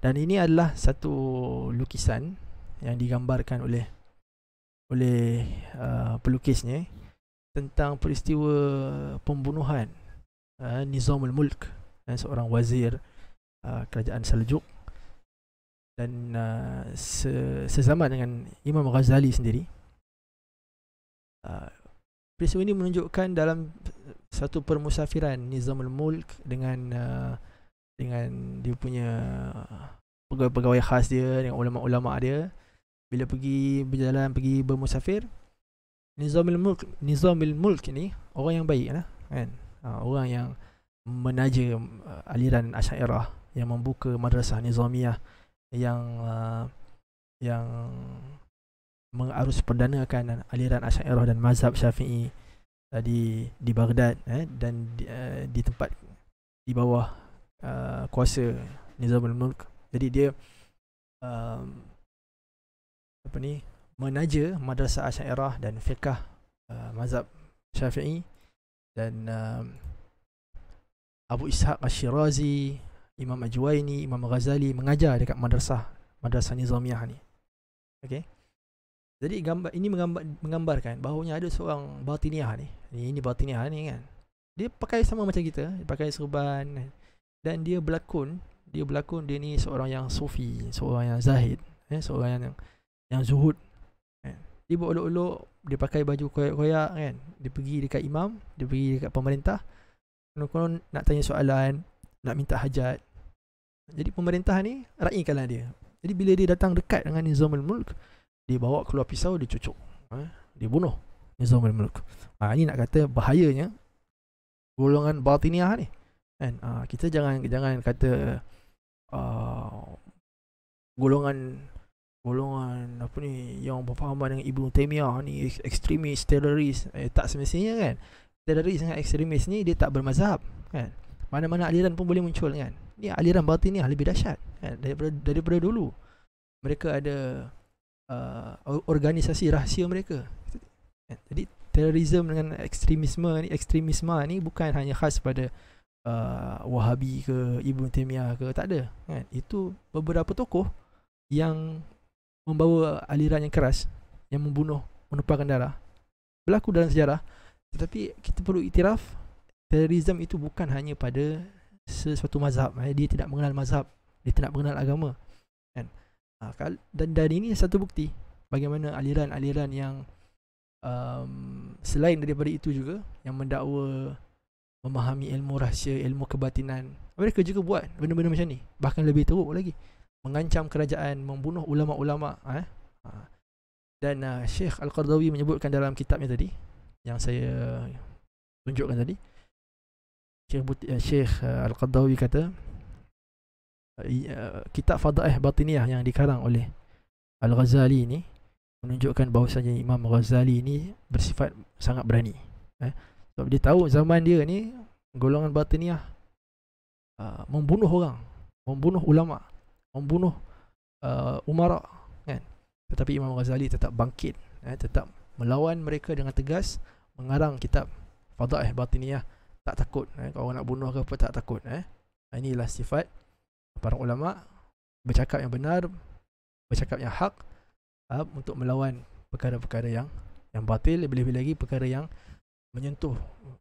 Dan ini adalah satu lukisan yang digambarkan oleh pelukisnya tentang peristiwa pembunuhan Nizamul Mulk, seorang wazir kerajaan Seljuk, dan sezaman dengan Imam Ghazali sendiri. Peristiwa ini menunjukkan dalam satu permusafiran Nizamul Mulk dengan dia punya pegawai khas dia, dengan ulama-ulama dia. Bila pergi berjalan, pergi bermusafir, Nizamul Mulk ni orang yang baik lah, kan? Orang yang menaja aliran Asy'ariyah, yang membuka madrasah Nizamiyah, yang mengarus perdanakan aliran Asy'ariyah dan mazhab Syafi'i di Baghdad, dan di tempat di bawah kuasa Nizamul Mulk. Jadi dia menaja madrasah Asy'ariyah dan fiqh mazhab Syafi'i. Dan Abu Ishaq Asy-Syirazi, Imam Al-Juwaini, Imam Ghazali mengajar dekat madrasah Nizamiyah ni. Okey. Jadi ini menggambarkan bahawanya ada seorang Batiniyah ni. Ini Batiniyah ni kan. Dia pakai sama macam kita, dia pakai serban, dan dia berlakon dia ni seorang yang sufi, seorang yang zahid, seorang yang zuhud. Dia berolok-olok, dia pakai baju koyak-koyak kan. Dia pergi dekat imam, dia pergi dekat pemerintah, konon nak tanya soalan, nak minta hajat. Jadi pemerintah ni raikanlah dia. Jadi bila dia datang dekat dengan Nizamul Mulk, dia bawa keluar pisau, dia cucuk, dia bunuh Nizamul Mulk. Ini nak kata bahayanya golongan Batiniyah ni kan. Kita jangan kata golongan apa ni yang berfahaman dengan Ibnu Taimiyah ni ekstremis, teroris. Tak semestinya kan. Teroris dengan ekstremis ni dia tak bermazhab kan. Mana-mana aliran pun boleh muncul kan. Ni aliran Batiniyah lebih dahsyat kan, daripada dulu. Mereka ada organisasi rahsia mereka. Jadi terorisme dengan ekstremisme ni bukan hanya khas pada Wahabi ke Ibnu Taimiyah ke, tak ada kan. Itu beberapa tokoh yang membawa aliran yang keras, yang membunuh, menumpahkan darah, berlaku dalam sejarah. Tetapi kita perlu iktiraf, terorisme itu bukan hanya pada sesuatu mazhab. Dia tidak mengenal mazhab, dia tidak mengenal agama kan. Dan ini satu bukti bagaimana aliran-aliran yang selain daripada itu juga, yang mendakwa memahami ilmu rahsia, ilmu kebatinan, mereka juga buat benda-benda macam ni. Bahkan lebih teruk lagi, mengancam kerajaan, membunuh ulama-ulama. Dan Syekh Al-Qardawi menyebutkan dalam kitabnya tadi, yang saya tunjukkan tadi, Syekh Al-Qardawi kata, kitab Fadaih Batiniyah yang dikarang oleh Al-Ghazali ni menunjukkan bahawasanya Imam Ghazali ni bersifat sangat berani. Sebab dia tahu zaman dia ni golongan Batiniyah membunuh orang, membunuh ulama, membunuh umara kan. Tetapi Imam Ghazali tetap bangkit, tetap melawan mereka dengan tegas, mengarang kitab Fadaih Batiniyah, tak takut. Kalau orang nak bunuh ke apa, tak takut. Inilah sifat para ulama, bercakap yang benar, bercakap yang hak, untuk melawan perkara-perkara yang batil, lebih-lebih lagi perkara yang menyentuh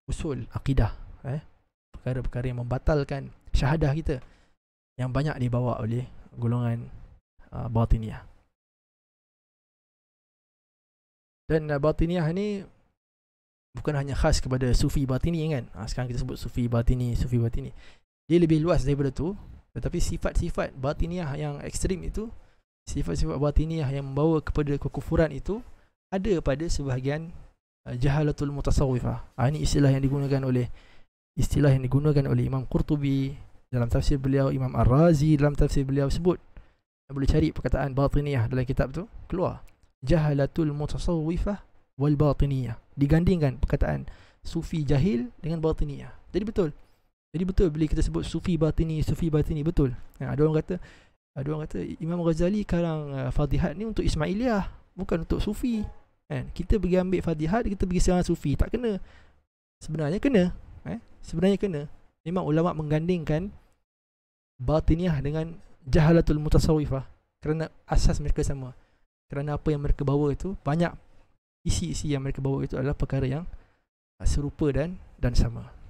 usul akidah, perkara-perkara yang membatalkan syahadah kita, yang banyak dibawa oleh golongan Batiniyah. Dan Batiniyah ni bukan hanya khas kepada Sufi Batini kan. Sekarang kita sebut Sufi Batini. Dia lebih luas daripada tu. Tetapi sifat-sifat Batiniyah yang ekstrim itu, sifat-sifat Batiniyah yang membawa kepada kekufuran itu, ada pada sebahagian Jahalatul Mutasawwifah. Ini istilah yang digunakan oleh Imam Qurtubi dalam tafsir beliau, Imam Ar-Razi dalam tafsir beliau sebut. Boleh cari perkataan Batiniyah dalam kitab tu, keluar Jahalatul Mutasawwifah wal Batiniyah, digandingkan perkataan Sufi jahil dengan Batiniyah. Jadi betul bila kita sebut Sufi Batini, betul. Ada orang kata Imam Ghazali karang Fadihat ni untuk Ismailiyah, bukan untuk Sufi kan. Kita pergi ambil Fadihat, kita pergi serang Sufi, tak kena. Sebenarnya kena. Memang ulama menggandingkan Batiniyah dengan jahalatul mutasawwifah, kerana asas mereka sama. Kerana apa yang mereka bawa itu, banyak isi-isi yang mereka bawa itu adalah perkara yang serupa dan sama.